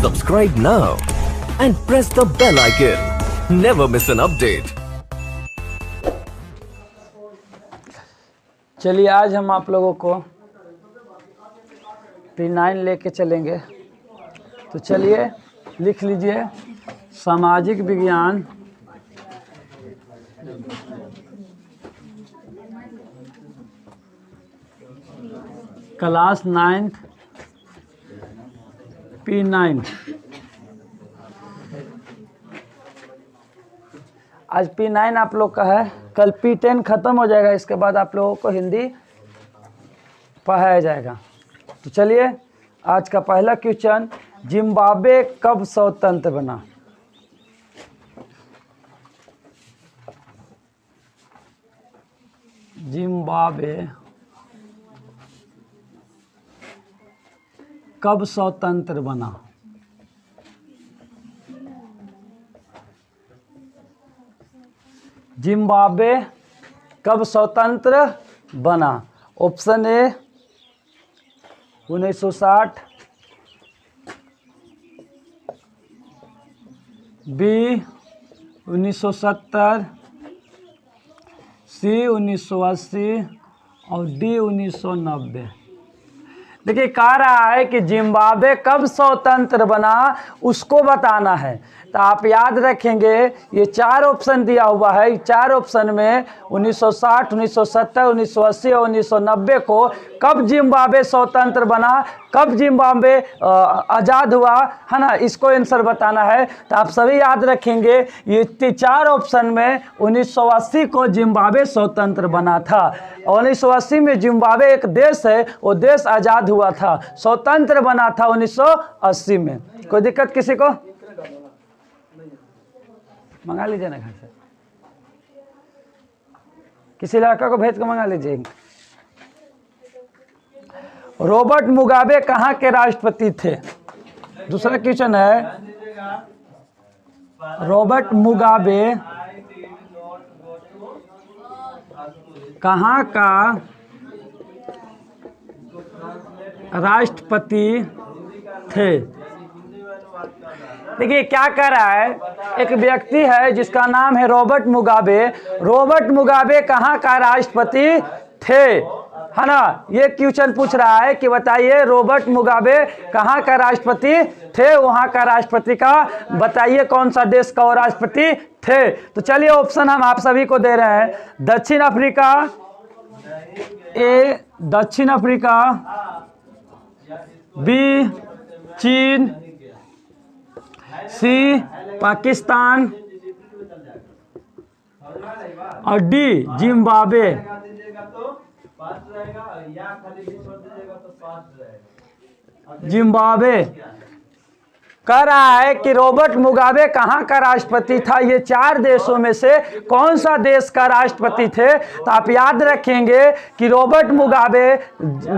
Subscribe now and press the bell icon. Never miss an update. चलिए आज हम आप लोगों को P9 लेके चलेंगे। तो चलिए लिख लीजिए सामाजिक विज्ञान क्लास 9th P9। आज P9 आप लोग का है, कल P10 ख़त्म हो जाएगा। इसके बाद आप लोगों को हिंदी पढ़ाया जाएगा। तो चलिए आज का पहला क्वेश्चन, जिम्बाब्वे कब स्वतंत्र बना? जिम्बाब्वे कब स्वतंत्र बना? जिम्बाब्वे कब स्वतंत्र बना? ऑप्शन ए 1960, बी 1970, सी 1980 और डी 1990। देखिए कह रहा है कि जिम्बाब्वे कब स्वतंत्र बना उसको बताना है। तो आप याद रखेंगे ये चार ऑप्शन दिया हुआ है। इस चार ऑप्शन में 1960, 1970, 1980 और 1990 को कब जिम्बाब्वे स्वतंत्र बना, कब जिम्बाब्वे आज़ाद हुआ है ना, इसको आंसर बताना है। तो आप सभी याद रखेंगे ये चार ऑप्शन में 1980 को जिम्बाब्वे स्वतंत्र बना था। 1980 में जिम्बाब्वे एक देश है, वो देश आज़ाद हुआ था, स्वतंत्र बना था 1980 में। कोई दिक्कत किसी को? मंगा लीजिए ना घर से, किसी लड़का को भेज कर मंगा लीजिए। रॉबर्ट मुगाबे कहाँ के राष्ट्रपति थे? दूसरा क्वेश्चन है, रॉबर्ट मुगाबे कहाँ का राष्ट्रपति थे? देखिए क्या कर रहा है, एक व्यक्ति है जिसका नाम है रॉबर्ट मुगाबे। रॉबर्ट मुगाबे कहाँ का राष्ट्रपति थे, है ना? ये क्वेश्चन पूछ रहा है कि बताइए रॉबर्ट मुगाबे कहाँ का राष्ट्रपति थे, वहाँ का राष्ट्रपति का बताइए कौन सा देश का वो राष्ट्रपति थे। तो चलिए ऑप्शन हम आप सभी को दे रहे हैं। दक्षिण अफ्रीका, ए दक्षिण अफ्रीका, बी चीन, सी पाकिस्तान और डी जिम्बाब्वे। जिम्बाब्वे कह रहा है कि रॉबर्ट मुगाबे कहाँ का राष्ट्रपति था, ये चार देशों में से कौन सा देश का राष्ट्रपति थे। तो आप याद रखेंगे कि रॉबर्ट मुगाबे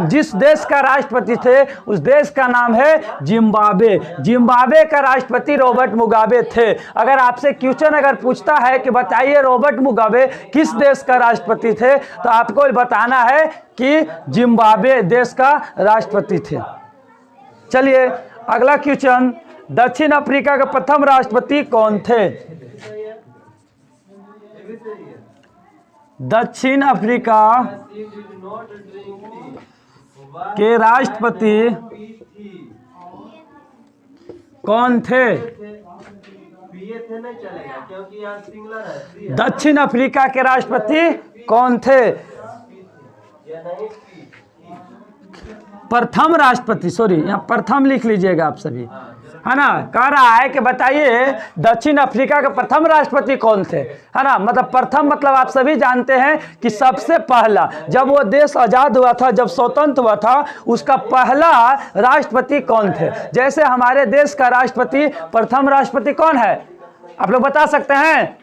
जिस देश का राष्ट्रपति थे उस देश का नाम है जिम्बाब्वे। जिम्बाब्वे का राष्ट्रपति रॉबर्ट मुगाबे थे। अगर आपसे क्वेश्चन अगर पूछता है कि बताइए रॉबर्ट मुगाबे किस देश का राष्ट्रपति थे, तो आपको बताना है कि जिम्बाब्वे देश का राष्ट्रपति थे। चलिए अगला क्वेश्चन, दक्षिण अफ्रीका के प्रथम राष्ट्रपति कौन थे? दक्षिण अफ्रीका के राष्ट्रपति कौन थे? दक्षिण अफ्रीका के राष्ट्रपति कौन थे? प्रथम राष्ट्रपति, सॉरी यहाँ प्रथम लिख लीजिएगा आप सभी, है ना? कह रहा है कि बताइए दक्षिण अफ्रीका के प्रथम राष्ट्रपति कौन थे, है ना? मतलब प्रथम मतलब आप सभी जानते हैं कि सबसे पहला, जब वो देश आज़ाद हुआ था, जब स्वतंत्र हुआ था, उसका पहला राष्ट्रपति कौन थे। जैसे हमारे देश का राष्ट्रपति प्रथम राष्ट्रपति कौन है, आप लोग बता सकते हैं?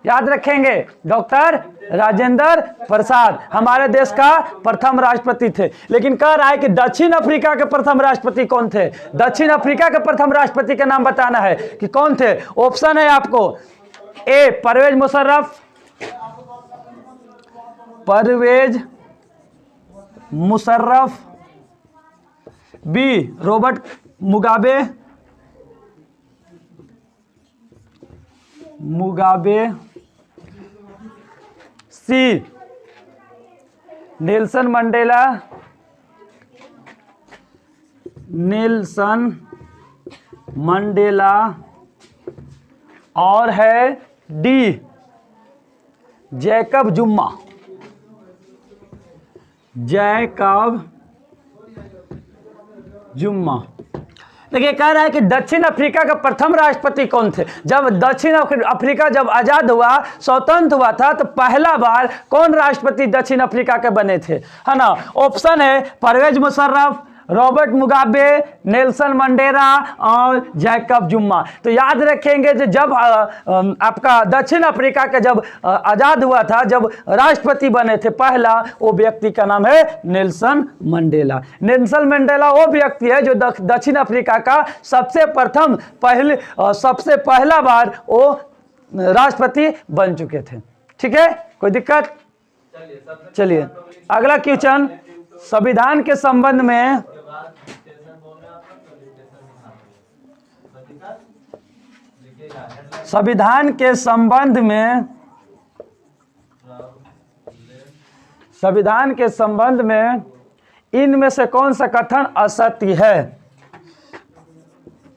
याद रखेंगे डॉक्टर राजेंद्र प्रसाद हमारे देश का प्रथम राष्ट्रपति थे। लेकिन कह रहा है कि दक्षिण अफ्रीका के प्रथम राष्ट्रपति कौन थे। दक्षिण अफ्रीका के प्रथम राष्ट्रपति का नाम बताना है कि कौन थे। ऑप्शन है आपको, A Pervez Musharraf, Pervez Musharraf, B Robert Mugabe, Mugabe, C Nelson Mandela, Nelson Mandela, और है डी जैकब जुम्मा, जैकब जुम्मा। देखिए कह रहा है कि दक्षिण अफ्रीका का प्रथम राष्ट्रपति कौन थे। जब दक्षिण अफ्रीका जब आजाद हुआ, स्वतंत्र हुआ था, तो पहला बार कौन राष्ट्रपति दक्षिण अफ्रीका के बने थे, है ना। ऑप्शन है Pervez Musharraf, Robert Mugabe, Nelson Mandela और जैकब जुम्मा। तो याद रखेंगे कि जब आपका दक्षिण अफ्रीका का जब आज़ाद हुआ था, जब राष्ट्रपति बने थे पहला, वो व्यक्ति का नाम है नेल्सन मंडेला। नेल्सन मंडेला वो व्यक्ति है जो दक्षिण अफ्रीका का सबसे पहला बार वो राष्ट्रपति बन चुके थे। ठीक है, कोई दिक्कत? चलिए अगला क्वेश्चन, संविधान के संबंध में संविधान के संबंध में इनमें से कौन सा कथन असत्य है?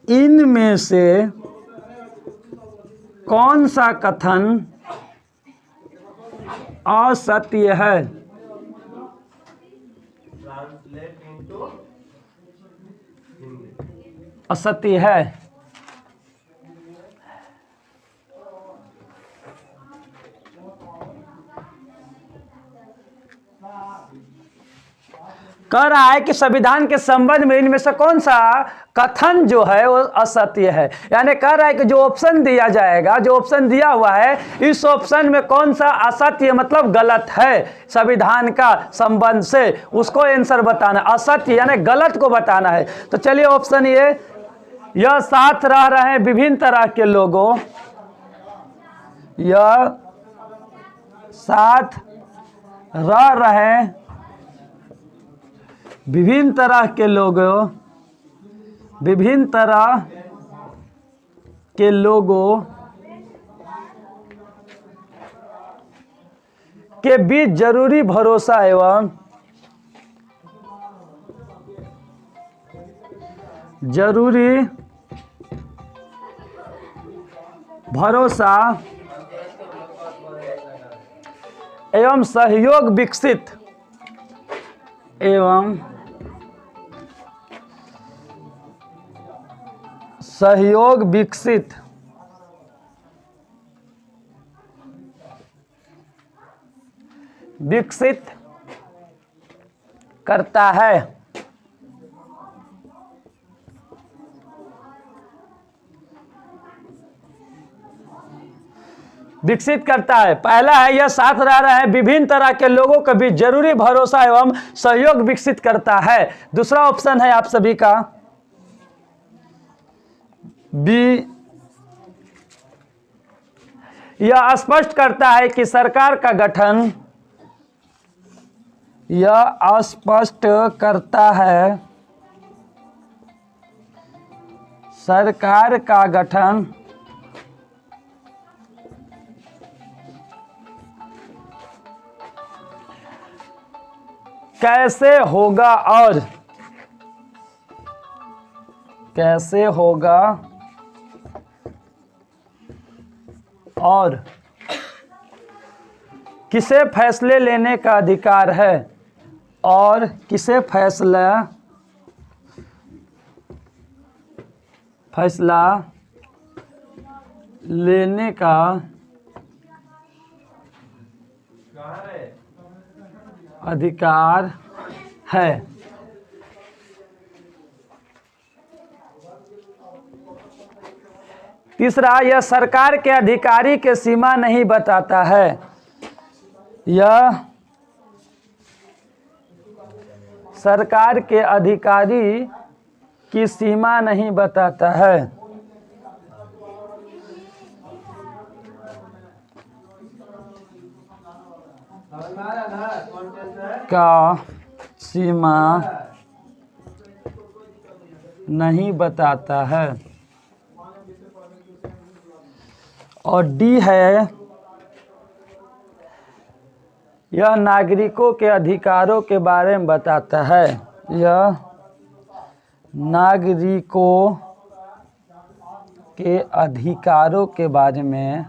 इनमें से कौन सा कथन असत्य है? असत्य है। कह रहा है कि संविधान के संबंध में इनमें से कौन सा कथन जो है वो असत्य है। यानी कह रहा है कि जो ऑप्शन दिया जाएगा, जो ऑप्शन दिया हुआ है, इस ऑप्शन में कौन सा असत्य मतलब गलत है संविधान का संबंध से, उसको आंसर बताना। असत्य यानी गलत को बताना है। तो चलिए ऑप्शन ये, यह साथ रह रहे हैं विभिन्न तरह के लोगों, यह साथ रह रहे हैं विभिन्न तरह के लोगों, विभिन्न तरह के लोगों के बीच जरूरी भरोसा एवं जरूरी भरोसा एवं सहयोग विकसित एवं सहयोग विकसित करता है। विकसित करता है। पहला है यह साथ रह रहे हैं विभिन्न तरह के लोगों के बीच जरूरी भरोसा एवं सहयोग विकसित करता है। दूसरा ऑप्शन है आप सभी का बी, यह स्पष्ट करता है कि सरकार का गठन, यह स्पष्ट करता है सरकार का गठन कैसे होगा और कैसे होगा और किसे फैसले लेने का अधिकार है, और किसे फैसला लेने का अधिकार है। तीसरा, यह सरकार के अधिकारी के सीमा नहीं बताता है, यह सरकार के अधिकारी की सीमा नहीं बताता है। का सीमा नहीं बताता है। और डी है यह नागरिकों के अधिकारों के बारे में बताता है। यह नागरिकों के अधिकारों के बारे में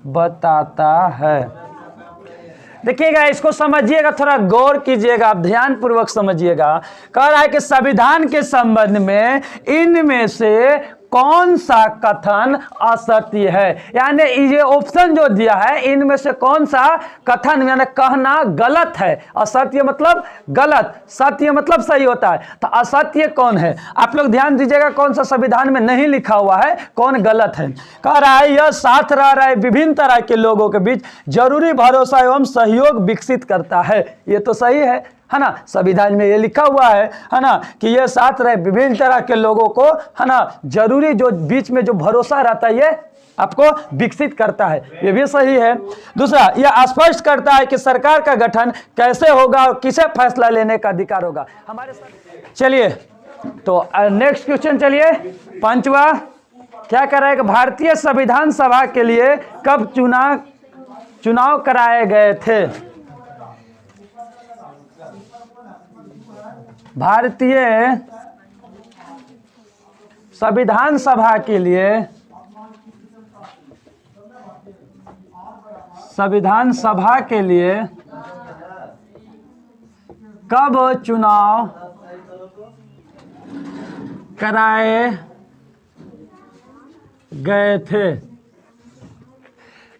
बताता है। देखिएगा, इसको समझिएगा, थोड़ा गौर कीजिएगा, आप ध्यान पूर्वक समझिएगा। कह रहा है कि संविधान के संबंध में इनमें से कौन सा कथन असत्य है, यानी ये ऑप्शन जो दिया है इनमें से कौन सा कथन यानी कहना गलत है। असत्य मतलब गलत, सत्य मतलब सही होता है, तो असत्य कौन है? आप लोग ध्यान दीजिएगा कौन सा संविधान में नहीं लिखा हुआ है, कौन गलत है। कह रहा है यह साथ रह रहे विभिन्न तरह के लोगों के बीच जरूरी भरोसा एवं सहयोग विकसित करता है। ये तो सही है ना, संविधान में ये लिखा हुआ है ना, कि ये साथ रहे विभिन्न तरह के लोगों को, है ना, जरूरी जो बीच में जो भरोसा रहता है ये आपको विकसित करता है, ये भी सही है। दूसरा, यह स्पष्ट करता है कि सरकार का गठन कैसे होगा और किसे फैसला लेने का अधिकार होगा हमारे साथ। चलिए तो नेक्स्ट क्वेश्चन, चलिए पांचवा क्या कर रहा है कि भारतीय संविधान सभा के लिए कब चुनाव कराए गए थे? भारतीय संविधान सभा के लिए कब चुनाव कराए गए थे?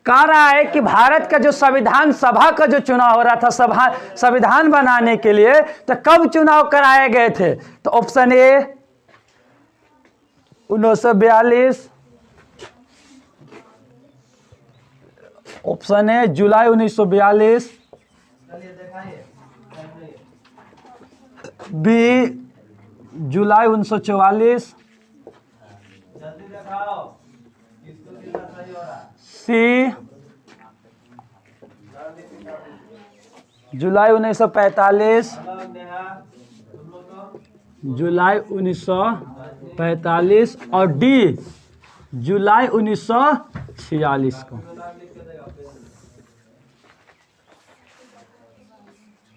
कह रहा है कि भारत का जो संविधान सभा का जो चुनाव हो रहा था संविधान बनाने के लिए, तो कब चुनाव कराए गए थे? तो ऑप्शन ए 1942, ऑप्शन ए जुलाई 1942, बी जुलाई 1944, सी जुलाई 1945, जुलाई 1945 और डी जुलाई 1946 को।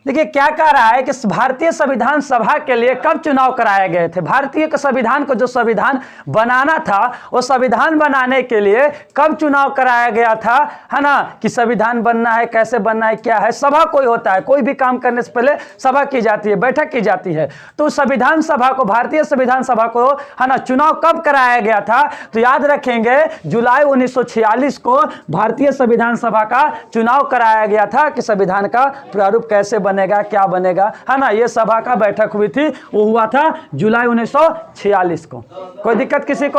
देखिए क्या कह रहा है कि भारतीय संविधान सभा के लिए कब चुनाव कराए गए थे। भारतीय के संविधान को जो संविधान बनाना था, वो संविधान बनाने के लिए कब चुनाव कराया गया था, है ना, कि संविधान बनना है, कैसे बनना है, क्या है। सभा कोई होता है, कोई भी काम करने से पहले सभा की जाती है, बैठक की जाती है। तो संविधान सभा को, भारतीय संविधान सभा को, है ना, चुनाव कब कराया गया था? तो याद रखेंगे जुलाई 1946 को भारतीय संविधान सभा का चुनाव कराया गया था कि संविधान का प्रारूप कैसे बनेगा, क्या बनेगा, है ना। ये सभा का बैठक हुई थी, वो हुआ था जुलाई 1946 को। कोई दिक्कत किसी को?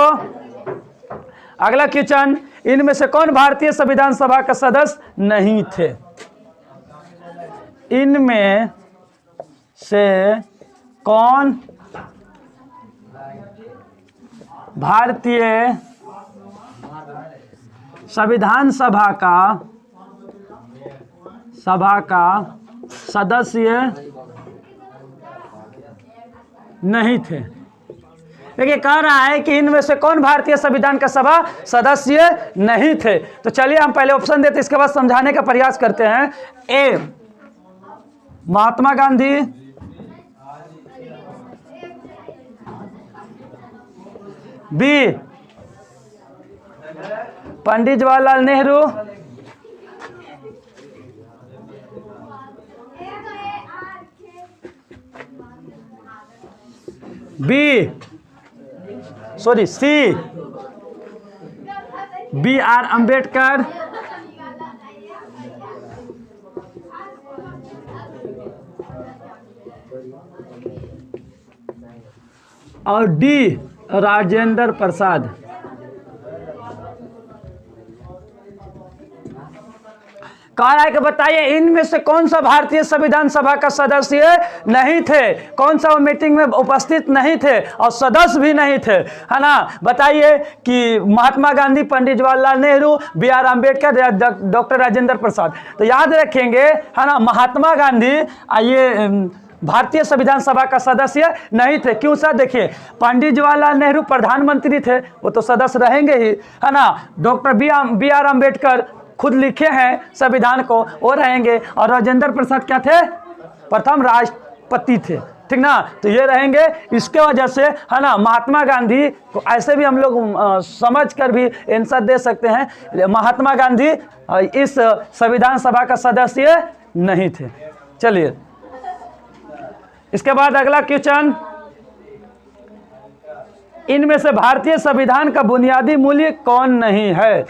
अगला क्वेश्चन, इनमें से कौन भारतीय संविधान सभा का सदस्य नहीं थे? इनमें से कौन भारतीय संविधान सभा का सदस्य नहीं थे? देखिए कह रहा है कि इनमें से कौन भारतीय संविधान का सभा सदस्य नहीं थे। तो चलिए हम पहले ऑप्शन देते, इसके बाद समझाने का प्रयास करते हैं। A Mahatma Gandhi, B Pandit Jawaharlal Nehru, C B R Ambedkar, और डी राजेंद्र प्रसाद। कह रहा है कि बताइए इनमें से कौन सा भारतीय संविधान सभा का सदस्य नहीं थे, कौन सा वो मीटिंग में उपस्थित नहीं थे और सदस्य भी नहीं थे, है ना। बताइए कि महात्मा गांधी, पंडित जवाहरलाल नेहरू, बी आर अम्बेडकर या डॉक्टर राजेंद्र प्रसाद। तो याद रखेंगे, है ना, महात्मा गांधी, ये भारतीय संविधान सभा का सदस्य नहीं थे। क्यों सर? देखिए, पंडित जवाहरलाल नेहरू प्रधानमंत्री थे, वो तो सदस्य रहेंगे ही, है ना। डॉक्टर बी आर अम्बेडकर खुद लिखे हैं संविधान को, वो रहेंगे। और राजेंद्र प्रसाद क्या थे? प्रथम राष्ट्रपति थे, ठीक ना। तो ये रहेंगे। इसके वजह से, है ना, महात्मा गांधी को ऐसे भी हम लोग समझ कर भी आंसर दे सकते हैं, महात्मा गांधी इस संविधान सभा का सदस्य नहीं थे। चलिए, इसके बाद अगला क्वेश्चन, इनमें से भारतीय संविधान का बुनियादी मूल्य कौन नहीं है?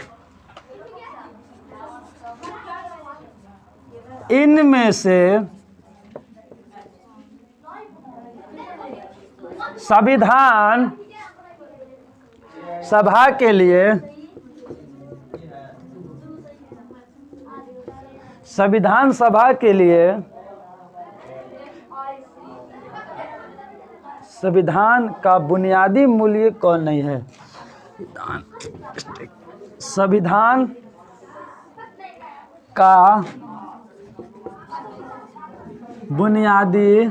इनमें से संविधान सभा के लिए संविधान का बुनियादी मूल्य कौन नहीं है? संविधान का बुनियादी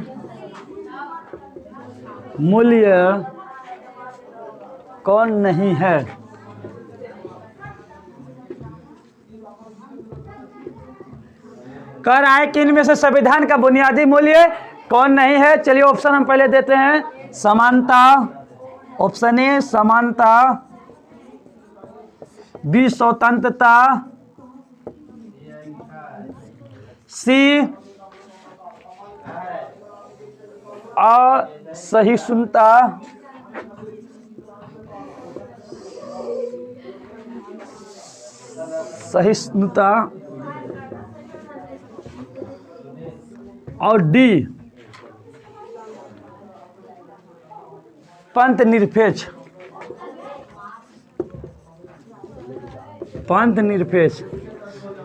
मूल्य कौन नहीं है? कह रहा है कि इनमें से संविधान का बुनियादी मूल्य कौन नहीं है। चलिए, ऑप्शन हम पहले देते हैं। समानता, ऑप्शन ए समानता, बी स्वतंत्रता, सी असहिष्णुता, और डी पंथ निरपेक्ष।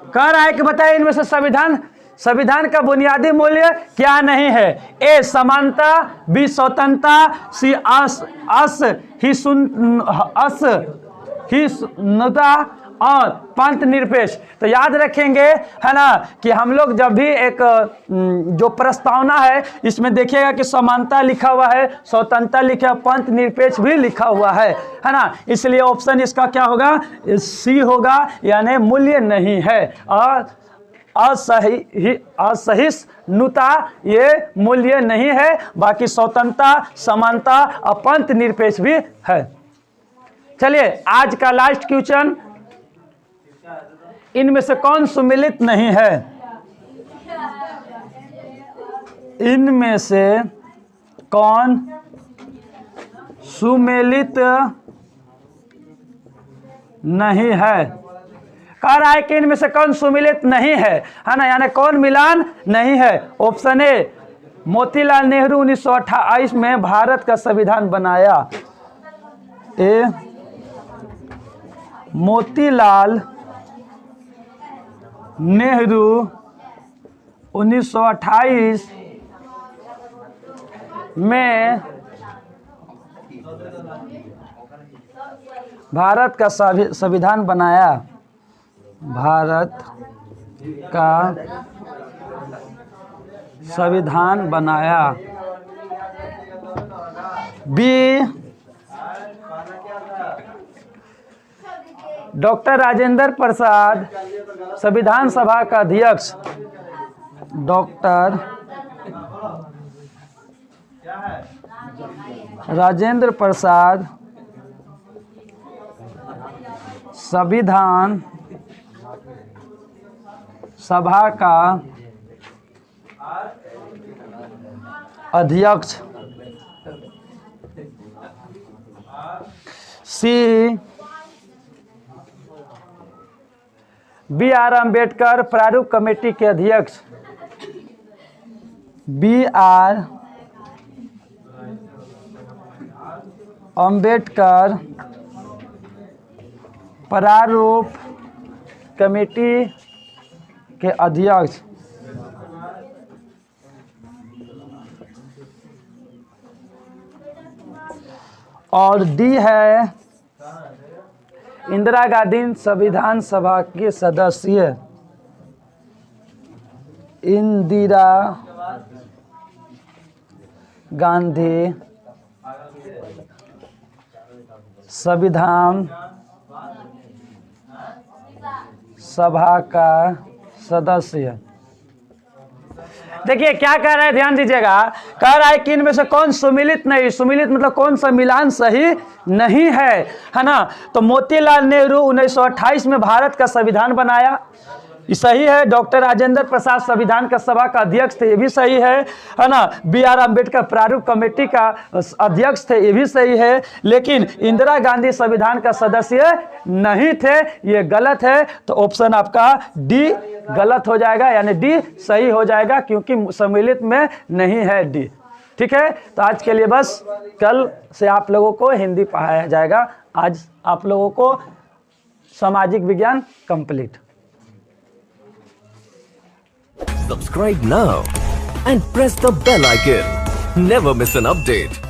कह रहा है कि बताइए, इनमें से संविधान का बुनियादी मूल्य क्या नहीं है? ए समानता, बी स्वतंत्रता, सी असहिष्णुता और पंथ निरपेक्ष। तो याद रखेंगे, है ना, कि हम लोग जब भी एक जो प्रस्तावना है, इसमें देखिएगा कि समानता लिखा हुआ है, स्वतंत्रता लिखा है, पंथ निरपेक्ष भी लिखा हुआ है ना। इसलिए ऑप्शन इसका क्या होगा? सी होगा, यानी मूल्य नहीं है। और असहिष्णुता ये मूल्य नहीं है, बाकी स्वतंत्रता, समानता और पंथ निरपेक्ष भी है। चलिए, आज का लास्ट क्वेश्चन, इनमें से कौन सुमेलित नहीं है? इनमें से कौन सुमेलित नहीं है? कह रहा है कि इनमें से कौन सुमेलित नहीं है ना, यानी कौन मिलान नहीं है? ऑप्शन ए मोतीलाल नेहरू 1928 में भारत का संविधान बनाया। ए मोतीलाल नेहरू 1928 में भारत का संविधान बनाया। भारत का संविधान बनाया। बी डॉक्टर राजेंद्र प्रसाद संविधान सभा का अध्यक्ष। डॉक्टर राजेंद्र प्रसाद संविधान सभा का अध्यक्ष। सी बी आर अम्बेडकर प्रारूप कमेटी के अध्यक्ष। बी आर अम्बेडकर प्रारूप कमेटी के अध्यक्ष। और डी है इंदिरा गांधी संविधान सभा के सदस्य। इंदिरा गांधी संविधान सभा का सदस्य। देखिए क्या कह रहा है, ध्यान दीजिएगा। कह रहा है कि इनमें से कौन सुमिलित नहीं, सुमिलित मतलब कौन सा मिलान सही नहीं है ना। तो मोतीलाल नेहरू 1928 में भारत का संविधान बनाया, ये सही है। डॉक्टर राजेंद्र प्रसाद संविधान का सभा का अध्यक्ष थे, ये भी सही है ना। बी.आर. अम्बेडकर प्रारूप कमेटी का अध्यक्ष थे, ये भी सही है। लेकिन इंदिरा गांधी संविधान का सदस्य नहीं थे, ये गलत है। तो ऑप्शन आपका डी गलत हो जाएगा, यानी डी सही हो जाएगा, क्योंकि सम्मिलित में नहीं है डी। ठीक है, तो आज के लिए बस, कल से आप लोगों को हिंदी पढ़ाया जाएगा। आज आप लोगों को सामाजिक विज्ञान complete. Subscribe now and press the bell icon. Never miss an update.